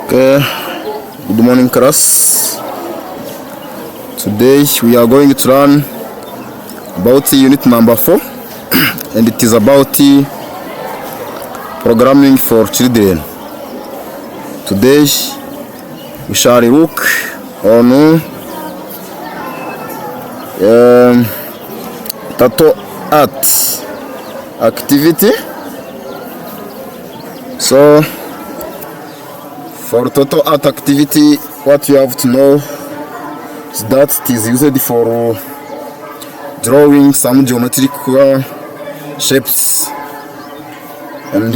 Okay, good morning class. Today we are going to learn about unit number 4 and it is about programming for children. Today we shall look on Tato art activity. So for total art activity, what you have to know is that it is used for drawing some geometrical shapes, and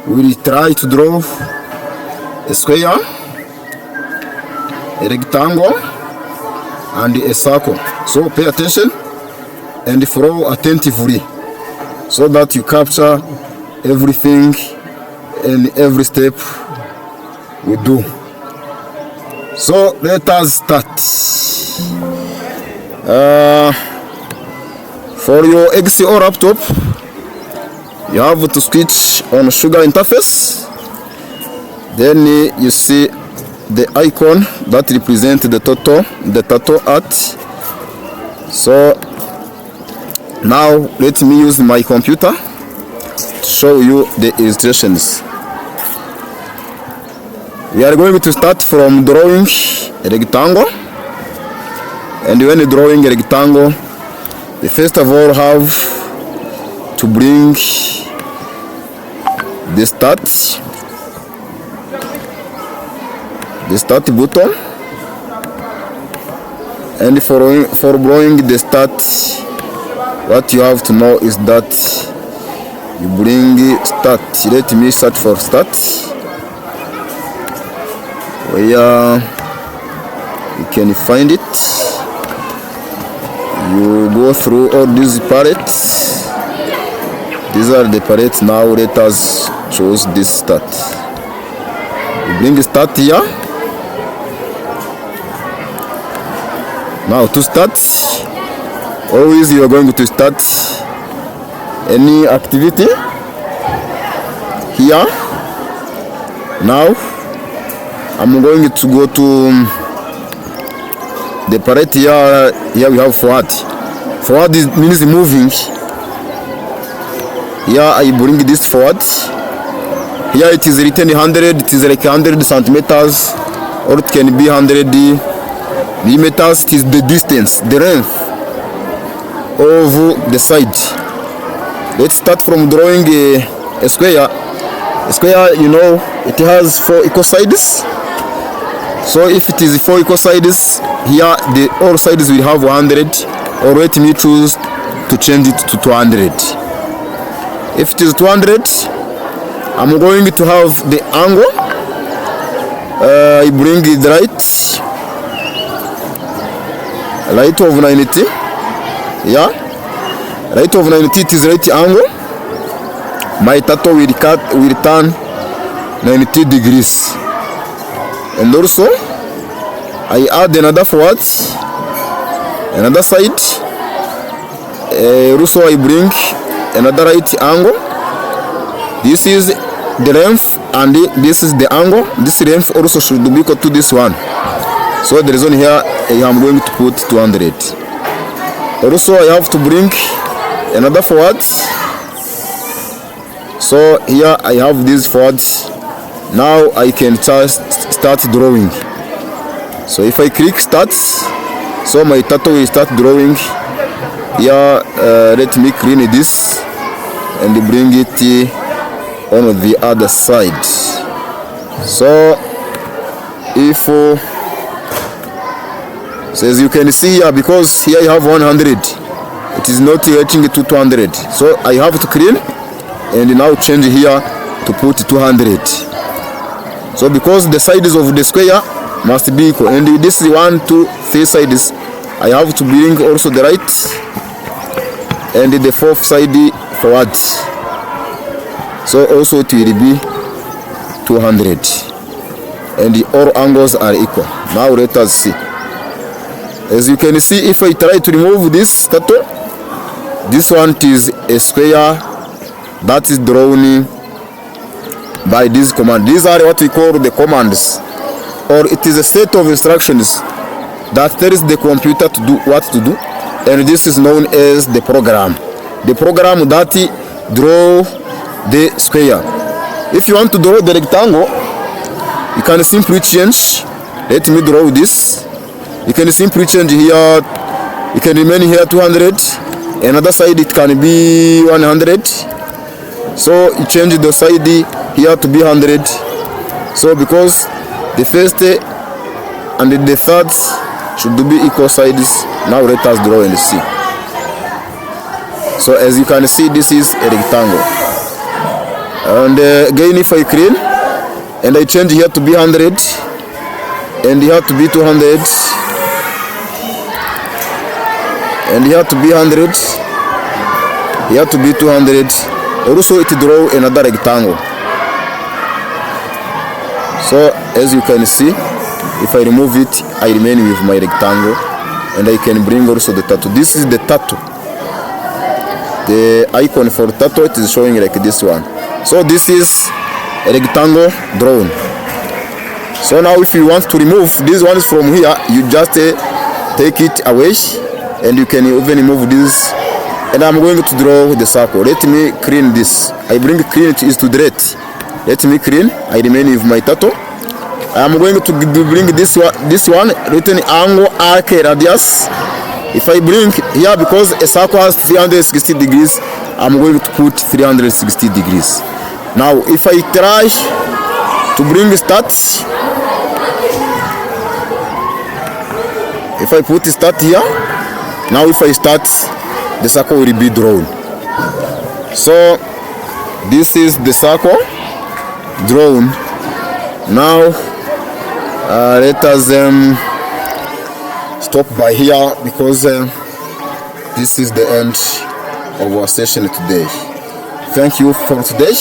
we will try to draw a square, a rectangle, and a circle. So pay attention and follow attentively so that you capture everything and every step we do. So let us start. For your XCO laptop, you have to switch on Sugar interface. Then you see the icon that represents the Tato art. So now let me use my computer to show you the illustrations. We are going to start from drawing a rectangle, and when drawing a rectangle, we first of all have to bring the start button, and for drawing the start, what you have to know is that you bring start. Let me search for start, where you can find it. You go through all these palettes. These are the palettes. Now let us choose this start. You bring start here. Now to start, always you are going to start any activity here. Now I'm going to go to the palette here. Here we have forward. Forward means moving. Here I bring this forward. Here it is written 100. It is like 100 centimeters, or it can be 100 millimeters. It is the distance, the length of the side. Let's start from drawing a square. A square, you know, it has 4 equal sides. So if it is 4 equal sides, here all sides will have 100, or let me choose to change it to 200. If it is 200, I'm going to have the angle. I bring the right of 90. Yeah, right of 90, it is right angle. My tattoo will turn 90 degrees. And also I add another forward, another side. Also I bring another right angle. This is the length and this is the angle. This length also should be equal to this one. So the reason here I am going to put 200. Also I have to bring another forward. So here I have these forwards. Now I can start drawing. So if I click start, so my tattoo will start drawing. Here let me clean this and bring it on the other side. So if so as you can see here, because here I have 100, it is not reaching to 200. So I have to clean and now change here to put 200. So because the sides of the square must be equal, and this 1, 2, 3 sides, I have to bring also the right and the 4th side forward. So also it will be 200, and all angles are equal. Now let us see. As you can see, if I try to remove this tattoo, this one is a square that is drawn by this command. These are what we call the commands, or it is a set of instructions that tells the computer to do what to do, and this is known as the program. The program that draw the square. If you want to draw the rectangle, you can simply change. Let me draw this. You can simply change here. You can remain here 200. Another side it can be 100. So you change the side here to be 100. So because the first and the third should be equal sides. Now let us draw and see. So as you can see, this is a rectangle. And again, if I clean and I change here to be 100 and here to be 200 and here to be 100, here to be 200, also it draw another rectangle. So as you can see, if I remove it, I remain with my rectangle, and I can bring also the tattoo. This is the tattoo. The icon for tattoo, it is showing like this one. So this is a rectangle drawn. So now if you want to remove these ones from here, you just take it away, and you can even remove this. And I'm going to draw the circle. Let me clean this. I bring clean it is to delete. Let me clean. I remain with my tattoo. I am going to bring this one written angle arc radius. If I bring here, because a circle has 360 degrees, I'm going to put 360 degrees. Now if I try to bring start, if I put start here, now if I start, the circle will be drawn. So this is the circle drawn. Now let us stop by here, because this is the end of our session today. Thank you for today.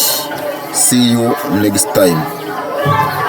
See you next time.